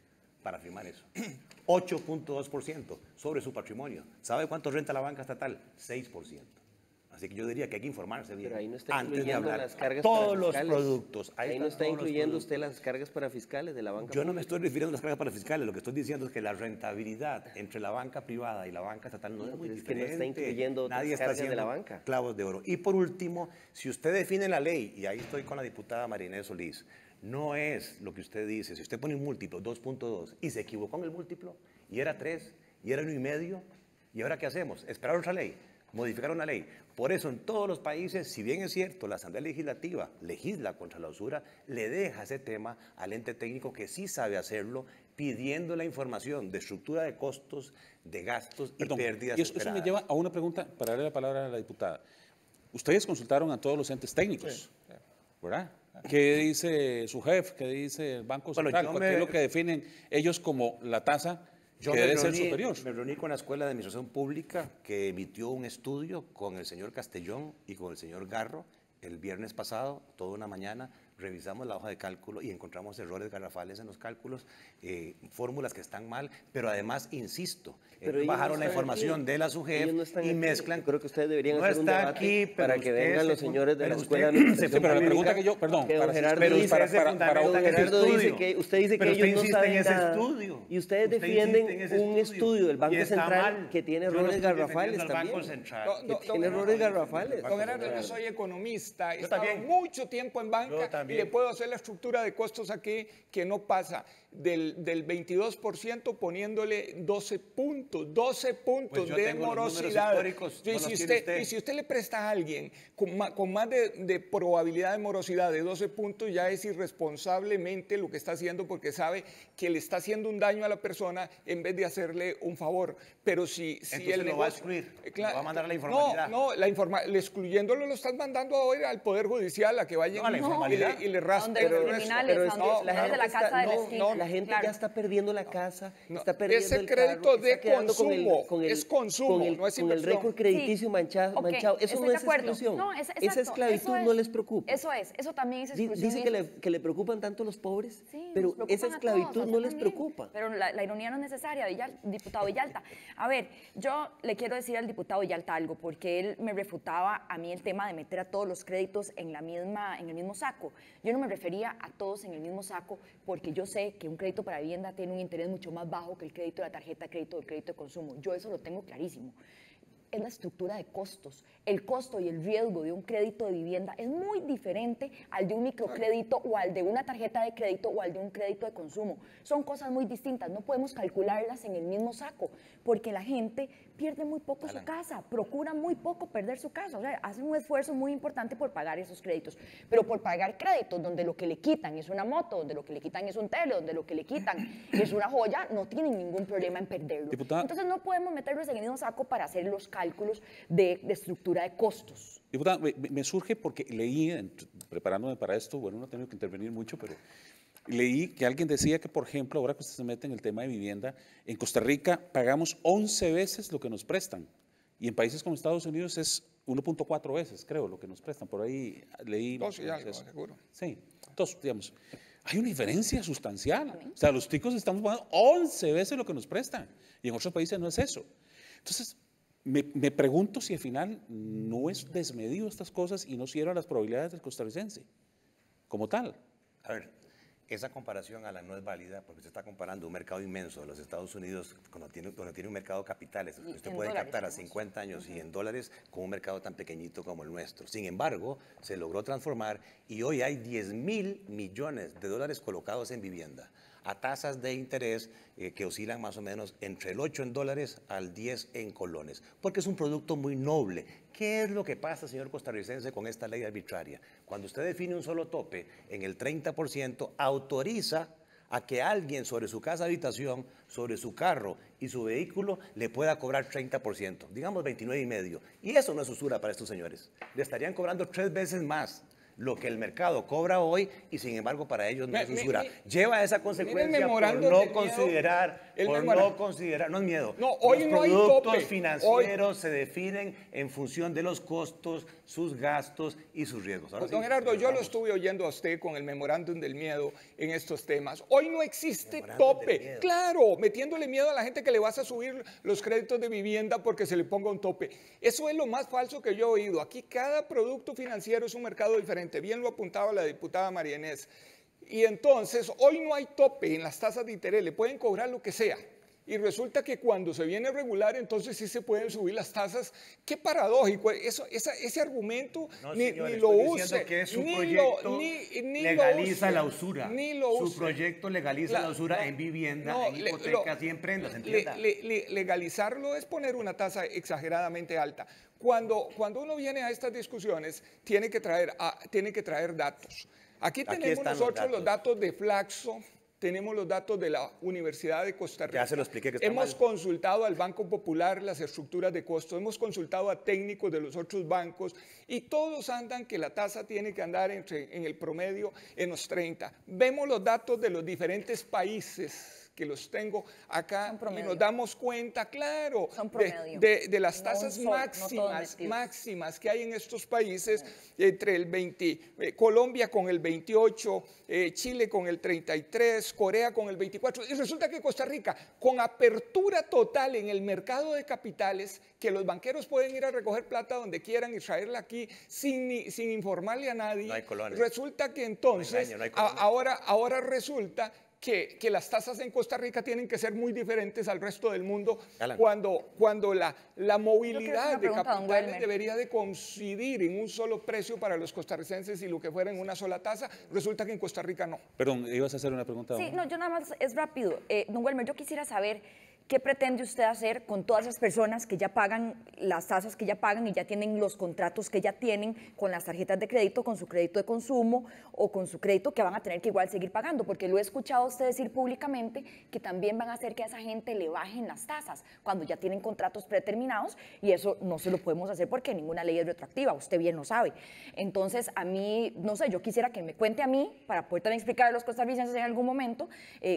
Para firmar eso. 8.2% sobre su patrimonio. ¿Sabe cuánto renta la banca estatal? 6%. Así que yo diría que hay que informarse bien. Pero ahí no está antes de hablar las cargas todos los parafiscales. Productos. Ahí no está incluyendo usted las cargas parafiscales de la banca. Yo no me estoy refiriendo a las cargas parafiscales. Lo que estoy diciendo es que la rentabilidad entre la banca privada y la banca estatal no es muy diferente. Es que no está incluyendo otras Nadie está cargas haciendo de la banca. Clavos de oro. Y por último, si usted define la ley, y ahí estoy con la diputada María Inés Solís, no es lo que usted dice. Si usted pone un múltiplo, 2.2, y se equivocó en el múltiplo, y era 3, y era 1,5, ¿y ahora qué hacemos? ¿Esperar otra ley? ¿Modificar una ley? Por eso en todos los países, si bien es cierto, la Asamblea Legislativa legisla contra la usura, le deja ese tema al ente técnico que sí sabe hacerlo, pidiendo la información de estructura de costos, de gastos y pérdidas y eso me lleva a una pregunta, para darle la palabra a la diputada. Ustedes consultaron a todos los entes técnicos, ¿verdad? ¿Qué dice su jefe? ¿Qué dice el Banco Central? ¿Qué es lo que definen ellos como la tasa que debe ser superior? Me reuní con la Escuela de Administración Pública que emitió un estudio con el señor Castellón y con el señor Garro el viernes pasado, toda una mañana. Revisamos la hoja de cálculo y encontramos errores garrafales en los cálculos, fórmulas que están mal, pero además, insisto, bajaron la información de la SUGEF y mezclan. Creo que ustedes deberían no hacer un debate aquí, para que vengan los señores de la Escuela de Sí, Administración pero la Pública, pregunta que yo, perdón, que don Gerardo pero dice, usted se fundamenta en ese estudio. usted dice que Pero ellos usted no insiste saben en ese nada, estudio. y ustedes Usted defienden insiste en ese un estudio del Banco y está Central mal. que tiene Yo no errores estoy garrafales defendiendo al Banco también. Central. Tiene errores garrafales. Don Gerardo, yo soy economista, he Yo estado también. mucho tiempo en banca y le puedo hacer la estructura de costos aquí que no pasa del 22% poniéndole 12 puntos Pues yo de tengo los números morosidad. históricos, no los tiene usted. Y si usted le presta a alguien con más de probabilidad de morosidad de 12 puntos, ya es irresponsablemente lo que está haciendo porque sabe que le está haciendo un daño a la persona en vez de hacerle un favor. Pero si Entonces el lo va a negocio... excluir, lo va a mandar a la informalidad. No, excluyéndolo lo están mandando ahora al Poder Judicial a que vaya No, a la informalidad. y le raspe. Donde los criminales, Pero es donde que los de la casa de la esquina. la gente Claro. ya está perdiendo la casa, No, está perdiendo ese el crédito carro, de está quedando consumo, es consumo, no es con el inversión. récord crediticio Sí. manchado. Ok, Eso estoy no de es acuerdo. exclusión. No, exacto, Esa esclavitud eso es. no les preocupa. Eso también es exclusión. Dice y que eso que le preocupan tanto los pobres, Sí, pero nos preocupan esa a todos, esclavitud a no usted les también. preocupa. Pero la ironía no es necesaria, diputado Villalta. A ver, yo le quiero decir al diputado Villalta algo, porque él me refutaba a mí el tema de meter a todos los créditos en el mismo saco. Yo no me refería a todos en el mismo saco, porque yo sé que un crédito para vivienda tiene un interés mucho más bajo que el crédito de la tarjeta de crédito o el crédito de consumo. Yo eso lo tengo clarísimo. Es la estructura de costos. El costo y el riesgo de un crédito de vivienda es muy diferente al de un microcrédito o al de una tarjeta de crédito o al de un crédito de consumo. Son cosas muy distintas, no podemos calcularlas en el mismo saco, porque la gente pierde muy poco su casa, procura muy poco perder su casa, o sea, hacen un esfuerzo muy importante por pagar esos créditos, pero por pagar créditos donde lo que le quitan es una moto, donde lo que le quitan es un tele, donde lo que le quitan es una joya, no tienen ningún problema en perderlo. Diputada. Entonces no podemos meterlos en el mismo saco para hacer los cálculos de estructura de costos. Diputada, me surge porque leí, preparándome para esto, bueno, no he tenido que intervenir mucho, pero leí que alguien decía que, por ejemplo, ahora que usted se mete en el tema de vivienda, en Costa Rica pagamos 11 veces lo que nos prestan y en países como Estados Unidos es 1.4 veces, creo, lo que nos prestan. Por ahí leí... 12 y algo, eso. seguro. Sí, entonces, digamos, hay una diferencia sustancial. O sea, los ticos estamos pagando 11 veces lo que nos prestan y en otros países no es eso. Entonces, me pregunto si al final no es desmedido estas cosas y no cierra las probabilidades del costarricense como tal. A ver, esa comparación a la no es válida porque se está comparando un mercado inmenso de los Estados Unidos donde tiene un mercado de capitales que usted puede captar a 50 años y en dólares con un mercado tan pequeñito como el nuestro. Sin embargo, se logró transformar y hoy hay 10.000 millones de dólares colocados en vivienda a tasas de interés que oscilan más o menos entre el 8 en dólares al 10 en colones, porque es un producto muy noble. ¿Qué es lo que pasa, señor costarricense, con esta ley arbitraria? Cuando usted define un solo tope en el 30%, autoriza a que alguien sobre su casa habitación, sobre su carro y su vehículo le pueda cobrar 30%, digamos 29,5%. Y eso no es usura para estos señores. Le estarían cobrando 3 veces más lo que el mercado cobra hoy y sin embargo para ellos no es usura. Lleva esa consecuencia por no considerar, no es miedo. No, hoy los no hay productos tope. financieros se definen en función de los costos, sus gastos y sus riesgos. Ahora Don sí, Gerardo, yo lo vamos. estuve oyendo a usted con el memorándum del miedo en estos temas. Hoy no existe Memorándum del tope. miedo. Claro, metiéndole miedo a la gente que le vas a subir los créditos de vivienda porque se le ponga un tope. Eso es lo más falso que yo he oído. Aquí cada producto financiero es un mercado diferente. Bien lo apuntaba la diputada María Inés. Y entonces, hoy no hay tope en las tasas de interés. Le pueden cobrar lo que sea. Y resulta que cuando se viene a regular, entonces sí se pueden subir las tasas. Qué paradójico. Ese argumento No, ni señor, lo estoy use. diciendo que su ni proyecto lo- ni legaliza lo use, la usura. Ni lo Su use. proyecto legaliza Claro, la usura no, en vivienda, no, en hipotecas y en prendas, entienda. Legalizarlo es poner una tasa exageradamente alta. Cuando uno viene a estas discusiones, tiene que traer datos. Aquí tenemos están nosotros los datos de Flaxo, tenemos los datos de la Universidad de Costa Rica. Ya se lo expliqué que está Hemos mal. consultado al Banco Popular las estructuras de costos, hemos consultado a técnicos de los otros bancos y todos andan que la tasa tiene que andar en el promedio en los 30. Vemos los datos de los diferentes países que los tengo acá y nos damos cuenta, claro, Son promedio. de las No tasas un sol, no todos metidos. máximas que hay en estos países, entre el 20, Colombia con el 28, Chile con el 33, Corea con el 24, y resulta que Costa Rica, con apertura total en el mercado de capitales, que los banqueros pueden ir a recoger plata donde quieran y traerla aquí sin informarle a nadie, No hay colones. resulta que entonces, No hay engaño, no hay colones. ahora resulta que las tasas en Costa Rica tienen que ser muy diferentes al resto del mundo Alan. cuando la movilidad de pregunta, don capitales Welmer. debería de coincidir en un solo precio para los costarricenses y lo que fuera en una sola tasa, resulta que en Costa Rica no. Perdón, ibas a hacer una pregunta. Sí, no, yo nada más, es rápido. Don Welmer, yo quisiera saber qué pretende usted hacer con todas esas personas que ya pagan las tasas que ya pagan y ya tienen los contratos que ya tienen con las tarjetas de crédito, con su crédito de consumo o con su crédito que van a tener que igual seguir pagando, porque lo he escuchado a usted decir públicamente que también van a hacer que a esa gente le bajen las tasas cuando ya tienen contratos predeterminados y eso no se lo podemos hacer porque ninguna ley es retroactiva, usted bien lo sabe. Entonces, a mí, no sé, yo quisiera que me cuente a mí, para poder también explicar a los costarricenses en algún momento,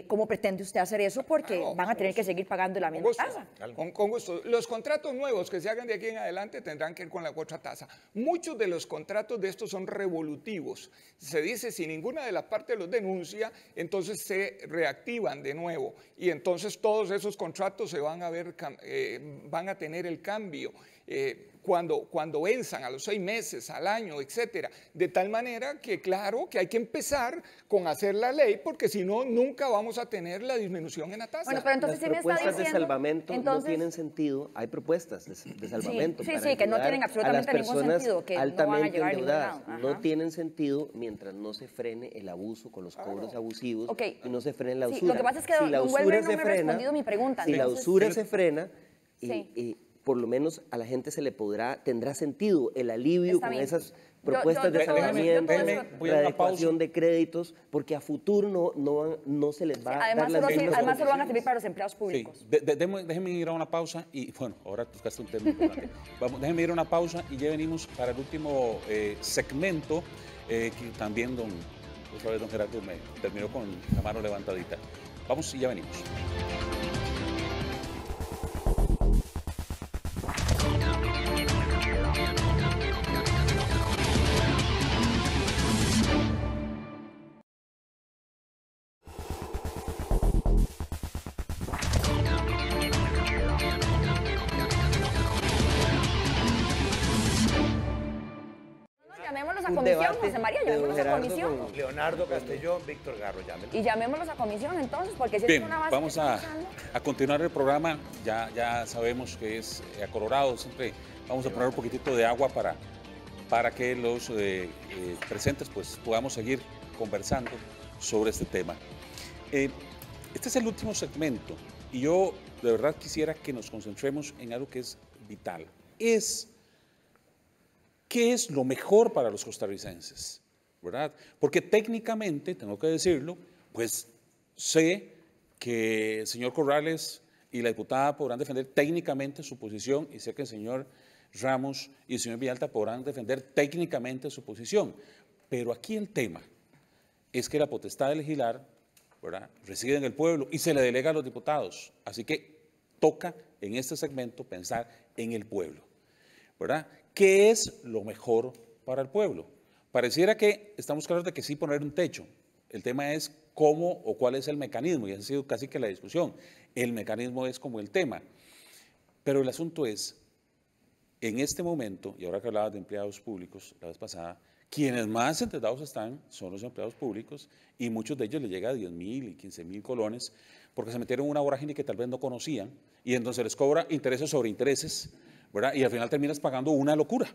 cómo pretende usted hacer eso, porque Claro, van a tener que seguir pagando la misma tasa. Con gusto. Los contratos nuevos que se hagan de aquí en adelante tendrán que ir con la otra tasa. Muchos de los contratos de estos son revolutivos. Se dice, si ninguna de las partes los denuncia, entonces se reactivan de nuevo. Y entonces todos esos contratos se van a ver, van a tener el cambio. Cuando venzan a los 6 meses, al año, etcétera. De tal manera que, claro, que hay que empezar con hacer la ley, porque si no, nunca vamos a tener la disminución en la tasa. Bueno, pero entonces Las sí me está propuestas de diciendo, salvamento entonces, no tienen sentido. Hay propuestas de salvamento sí, para sí, que no ayudar tienen a absolutamente las ningún personas sentido, que no van a altamente llegar a ningún endeudadas. lado. No Ajá. tienen sentido mientras no se frene el abuso con los cobros abusivos Ok. y no se frene la Sí, usura. lo que pasa es que si don la Welmer usura no se me ha frena, respondido mi pregunta, si la entonces- usura se frena, Sí. por lo menos a la gente se le tendrá sentido el alivio Está con bien. esas Yo- propuestas yo de todo eso- salvamiento, yo todo eso- voy a una readecuación pausa. de créditos, porque a futuro no se les va a dar Además, las mismas además solo van a condiciones. servir para los empleados Sí, públicos. déjenme ir a una pausa y, bueno, ahora tocaste un tema importante. Déjenme ir a una pausa y ya venimos para el último segmento, que también otra vez don Gerardo me terminó con la mano levantadita. Vamos y ya venimos. Llamémoslos a Un comisión, debate José María, de don llamémoslos a Gerardo comisión. con- Leonardo Castellón, Víctor Garro, llámenlo. Y llamémoslos a comisión entonces, porque si Bien, es una base vamos que a, estamos usando- a continuar el programa. Ya sabemos que es acolorado. Siempre vamos a poner un poquitito de agua para que los presentes pues, podamos seguir conversando sobre este tema. Este es el último segmento y yo de verdad quisiera que nos concentremos en algo que es vital. ¿Qué es lo mejor para los costarricenses? ¿Verdad? Porque técnicamente, tengo que decirlo, pues sé que el señor Corrales y la diputada podrán defender técnicamente su posición y sé que el señor Ramos y el señor Villalta podrán defender técnicamente su posición. Pero aquí el tema es que la potestad de legislar, ¿verdad?, reside en el pueblo y se le delega a los diputados. Así que toca en este segmento pensar en el pueblo, ¿verdad? ¿Qué es lo mejor para el pueblo? Pareciera que estamos claros de que sí poner un techo. El tema es cómo o cuál es el mecanismo, y esa ha sido casi que la discusión. El mecanismo es como el tema. Pero el asunto es, en este momento, y ahora que hablabas de empleados públicos la vez pasada, quienes más endeudados están son los empleados públicos y muchos de ellos les llega a 10.000 y 15.000 colones porque se metieron en una vorágine que tal vez no conocían y entonces les cobra intereses sobre intereses, ¿verdad? Y al final terminas pagando una locura.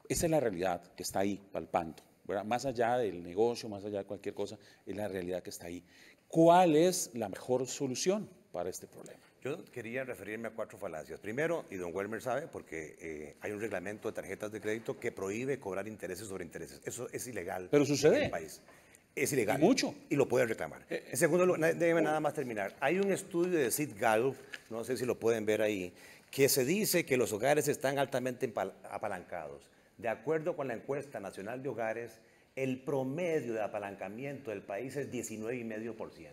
Esa es la realidad que está ahí palpando, ¿verdad? Más allá del negocio, más allá de cualquier cosa, es la realidad que está ahí. ¿Cuál es la mejor solución para este problema? Yo quería referirme a 4 falacias. Primero, y don Welmer sabe, porque hay un reglamento de tarjetas de crédito que prohíbe cobrar intereses sobre intereses. Eso es ilegal. Pero sucede. En el país. Es ilegal. Y mucho. Y lo puede reclamar. En segundo lugar, déjeme nada más terminar. Hay un estudio de Sid Gallup, no sé si lo pueden ver ahí, que se dice que los hogares están altamente apalancados. De acuerdo con la encuesta nacional de hogares, el promedio de apalancamiento del país es 19,5%,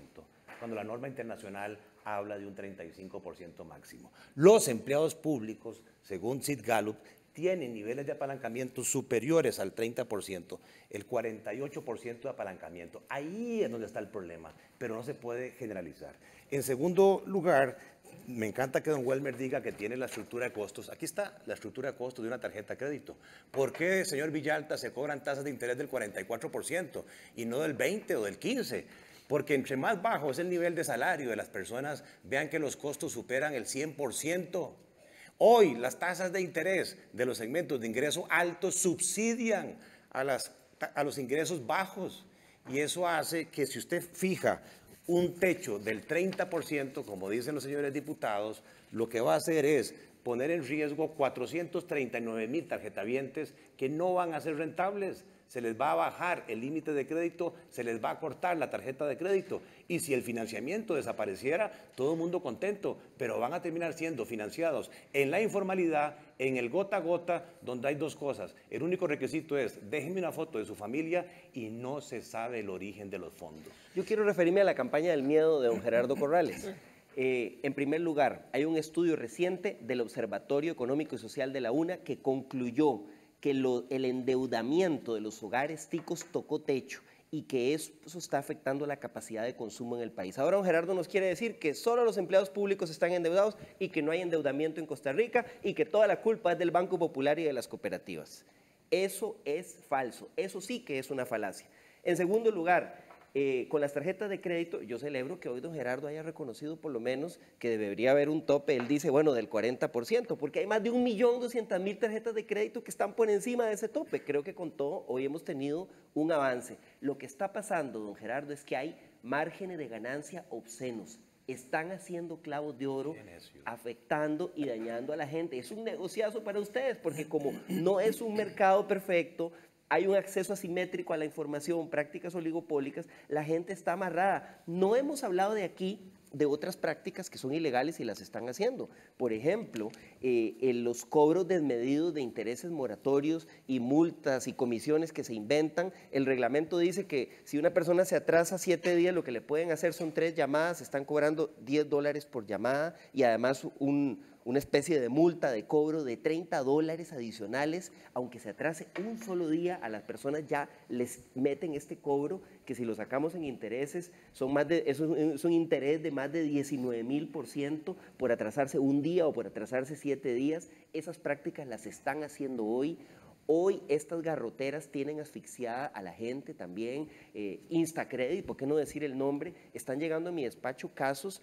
cuando la norma internacional habla de un 35% máximo. Los empleados públicos, según Sid Gallup, tienen niveles de apalancamiento superiores al 30%, el 48% de apalancamiento. Ahí es donde está el problema, pero no se puede generalizar. En segundo lugar, me encanta que don Welmer diga que tiene la estructura de costos. Aquí está la estructura de costos de una tarjeta de crédito. ¿Por qué, señor Villalta, se cobran tasas de interés del 44% y no del 20% o del 15%? Porque entre más bajo es el nivel de salario de las personas, vean que los costos superan el 100%. Hoy las tasas de interés de los segmentos de ingreso altos subsidian a los ingresos bajos. Y eso hace que si usted fija un techo del 30%, como dicen los señores diputados, lo que va a hacer es poner en riesgo 439,000 tarjetavientes que no van a ser rentables. Se les va a bajar el límite de crédito, se les va a cortar la tarjeta de crédito. Y si el financiamiento desapareciera, todo el mundo contento, pero van a terminar siendo financiados en la informalidad, en el gota a gota, donde hay dos cosas. El único requisito es, déjenme una foto de su familia y no se sabe el origen de los fondos. Yo quiero referirme a la campaña del miedo de don Gerardo Corrales. En primer lugar, hay un estudio reciente del Observatorio Económico y Social de la UNA que concluyó que el endeudamiento de los hogares ticos tocó techo y que eso está afectando la capacidad de consumo en el país. Ahora don Gerardo nos quiere decir que solo los empleados públicos están endeudados y que no hay endeudamiento en Costa Rica y que toda la culpa es del Banco Popular y de las cooperativas. Eso es falso, eso sí que es una falacia. En segundo lugar, con las tarjetas de crédito, yo celebro que hoy don Gerardo haya reconocido por lo menos que debería haber un tope, él dice, bueno, del 40%, porque hay más de 1.200.000 tarjetas de crédito que están por encima de ese tope. Creo que con todo hoy hemos tenido un avance. Lo que está pasando, don Gerardo, es que hay márgenes de ganancia obscenos. Están haciendo clavos de oro, afectando y dañando a la gente. Es un negociazo para ustedes, porque como no es un mercado perfecto, hay un acceso asimétrico a la información, prácticas oligopólicas, la gente está amarrada. No hemos hablado de aquí de otras prácticas que son ilegales y las están haciendo. Por ejemplo, los cobros desmedidos de intereses moratorios y multas y comisiones que se inventan. El reglamento dice que si una persona se atrasa 7 días, lo que le pueden hacer son 3 llamadas, están cobrando $10 por llamada y además una especie de multa de cobro de $30 adicionales, aunque se atrase un solo día, a las personas ya les meten este cobro, que si lo sacamos en intereses, es un interés de más de 19,000% por atrasarse un día o por atrasarse 7 días. Esas prácticas las están haciendo hoy. Hoy estas garroteras tienen asfixiada a la gente también. Instacredit, ¿por qué no decir el nombre? Están llegando a mi despacho casos.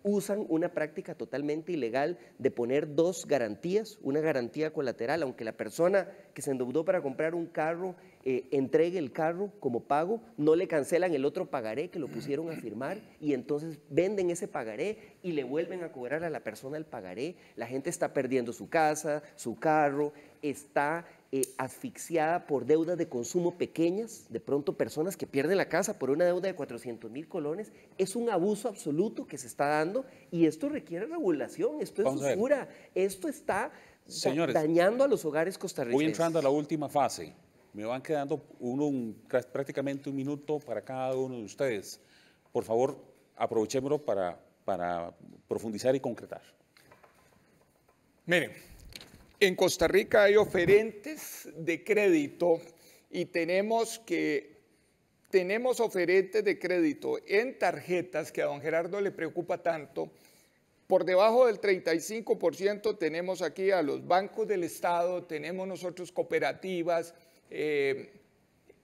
Usan una práctica totalmente ilegal de poner 2 garantías, una garantía colateral, aunque la persona que se endeudó para comprar un carro entregue el carro como pago, no le cancelan el otro pagaré que lo pusieron a firmar y entonces venden ese pagaré y le vuelven a cobrar a la persona el pagaré. La gente está perdiendo su casa, su carro, está asfixiada por deudas de consumo pequeñas, de pronto personas que pierden la casa por una deuda de 400,000 colones. Es un abuso absoluto que se está dando y esto requiere regulación, esto es usura, esto está dañando a los hogares costarricenses. Voy entrando a la última fase, me van quedando prácticamente un minuto para cada uno de ustedes. Por favor, aprovechémoslo para profundizar y concretar. Miren, en Costa Rica hay oferentes de crédito y tenemos oferentes de crédito en tarjetas que a don Gerardo le preocupa tanto. Por debajo del 35% tenemos aquí a los bancos del Estado, tenemos nosotros cooperativas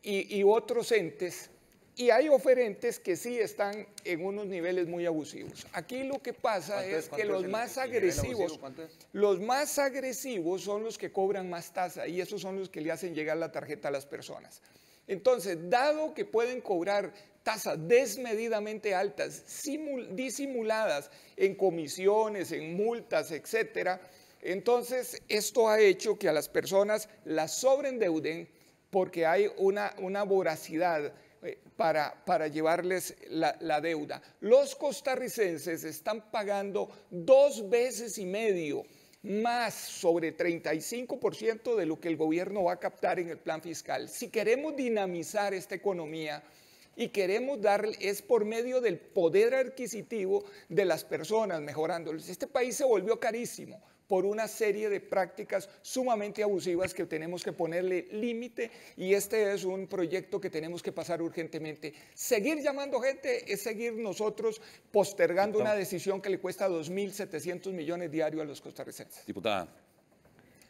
y otros entes. Y hay oferentes que sí están en unos niveles muy abusivos. Aquí lo que pasa es que los más agresivos son los que cobran más tasa y esos son los que le hacen llegar la tarjeta a las personas. Entonces, dado que pueden cobrar tasas desmedidamente altas, disimuladas en comisiones, en multas, etcétera, entonces esto ha hecho que a las personas las sobreendeuden porque hay una voracidad para llevarles la deuda. Los costarricenses están pagando 2,5 veces más, sobre 35% de lo que el gobierno va a captar en el plan fiscal. Si queremos dinamizar esta economía y queremos darle, es por medio del poder adquisitivo de las personas, mejorándoles. Este país se volvió carísimo por una serie de prácticas sumamente abusivas que tenemos que ponerle límite y este es un proyecto que tenemos que pasar urgentemente. Seguir llamando gente es seguir nosotros postergando una decisión que le cuesta 2.700 millones diarios a los costarricenses. Diputada.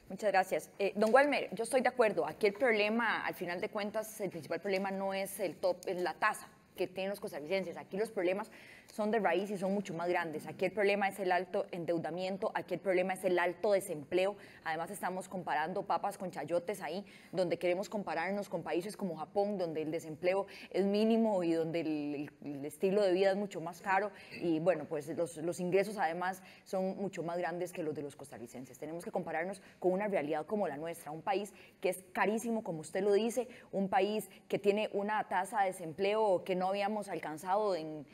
Muchas gracias. Don Welmer, yo estoy de acuerdo. Aquí el problema, al final de cuentas, el principal problema no es el top, es la tasa. que tienen los costarricenses. Aquí los problemas son de raíz y son mucho más grandes. Aquí el problema es el alto endeudamiento, aquí el problema es el alto desempleo. Además estamos comparando papas con chayotes ahí, donde queremos compararnos con países como Japón, donde el desempleo es mínimo y donde el estilo de vida es mucho más caro. Y bueno, pues los ingresos además son mucho más grandes que los de los costarricenses. Tenemos que compararnos con una realidad como la nuestra, un país que es carísimo, como usted lo dice, un país que tiene una tasa de desempleo que no habíamos alcanzado en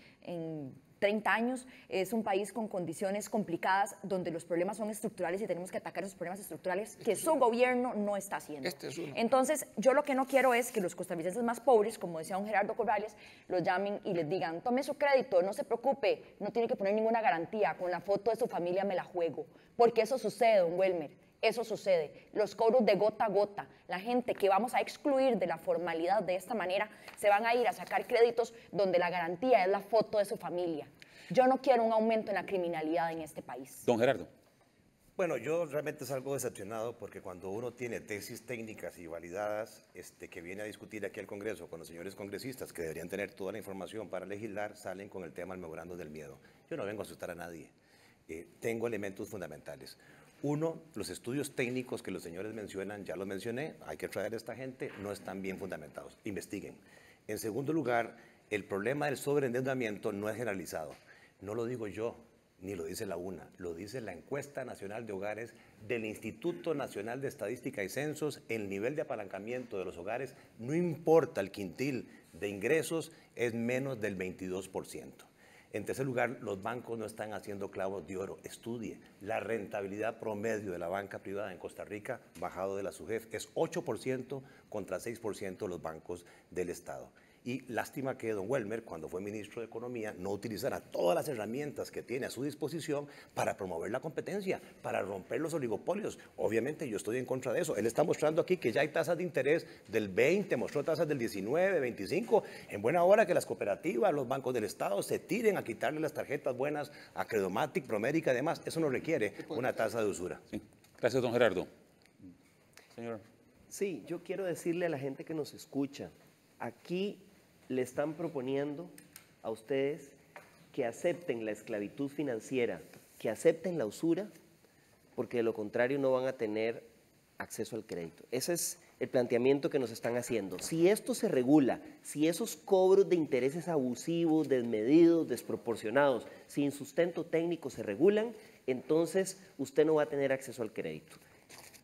30 años, es un país con condiciones complicadas donde los problemas son estructurales y tenemos que atacar esos problemas estructurales que su gobierno no está haciendo. Entonces, yo lo que no quiero es que los costarricenses más pobres, como decía don Gerardo Corrales, los llamen y les digan, tome su crédito, no se preocupe, no tiene que poner ninguna garantía, con la foto de su familia me la juego, porque eso sucede, don Welmer. Eso sucede, los cobros de gota a gota, la gente que vamos a excluir de la formalidad de esta manera, se van a ir a sacar créditos donde la garantía es la foto de su familia. Yo no quiero un aumento en la criminalidad en este país. Don Gerardo. Bueno, yo realmente salgo decepcionado porque cuando uno tiene tesis técnicas y validadas que viene a discutir aquí al Congreso con los señores congresistas que deberían tener toda la información para legislar, salen con el tema del memorando del miedo. Yo no vengo a asustar a nadie, tengo elementos fundamentales. Uno, los estudios técnicos que los señores mencionan, ya los mencioné, hay que traer a esta gente, no están bien fundamentados, investiguen. En segundo lugar, el problema del sobreendeudamiento no es generalizado, no lo digo yo, ni lo dice la UNA, lo dice la Encuesta Nacional de Hogares del Instituto Nacional de Estadística y Censos. El nivel de apalancamiento de los hogares, no importa el quintil de ingresos, es menos del 22%. En tercer lugar, los bancos no están haciendo clavos de oro. Estudie. La rentabilidad promedio de la banca privada en Costa Rica, bajado de la SUGEF, es 8% contra 6% de los bancos del Estado. Y lástima que don Welmer, cuando fue ministro de Economía, no utilizara todas las herramientas que tiene a su disposición para promover la competencia, para romper los oligopolios. Obviamente yo estoy en contra de eso. Él está mostrando aquí que ya hay tasas de interés del 20, mostró tasas del 19, 25. En buena hora que las cooperativas, los bancos del Estado se tiren a quitarle las tarjetas buenas a Credomatic, Promérica y demás. Eso no requiere una tasa de usura. Sí. Gracias, don Gerardo. Señor. Sí, yo quiero decirle a la gente que nos escucha, aquí le están proponiendo a ustedes que acepten la esclavitud financiera, que acepten la usura, porque de lo contrario no van a tener acceso al crédito. Ese es el planteamiento que nos están haciendo. Si esto se regula, si esos cobros de intereses abusivos, desmedidos, desproporcionados, sin sustento técnico se regulan, entonces usted no va a tener acceso al crédito.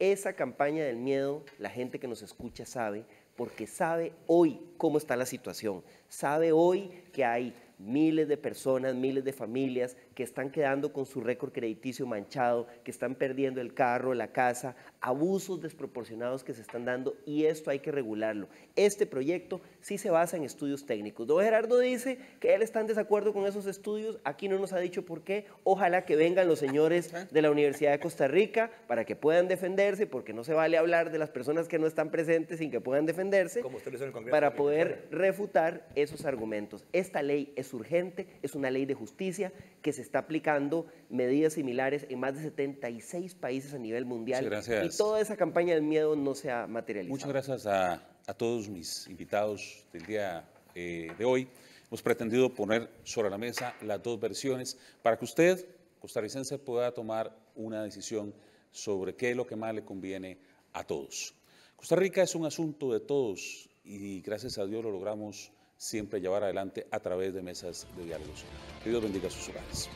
Esa campaña del miedo, la gente que nos escucha sabe, porque sabe hoy cómo está la situación, sabe hoy que hay miles de personas, miles de familias que están quedando con su récord crediticio manchado, que están perdiendo el carro, la casa, abusos desproporcionados que se están dando, y esto hay que regularlo. Este proyecto sí se basa en estudios técnicos. Don Gerardo dice que él está en desacuerdo con esos estudios, aquí no nos ha dicho por qué. Ojalá que vengan los señores de la Universidad de Costa Rica para que puedan defenderse, porque no se vale hablar de las personas que no están presentes sin que puedan defenderse, para poder refutar esos argumentos. Esta ley es urgente, es una ley de justicia que se está aplicando medidas similares en más de 76 países a nivel mundial. Y toda esa campaña del miedo no se ha materializado. Muchas gracias a todos mis invitados del día de hoy. Hemos pretendido poner sobre la mesa las dos versiones para que usted, costarricense, pueda tomar una decisión sobre qué es lo que más le conviene a todos. Costa Rica es un asunto de todos y gracias a Dios lo logramos siempre llevar adelante a través de mesas de diálogos. Que Dios bendiga sus hogares.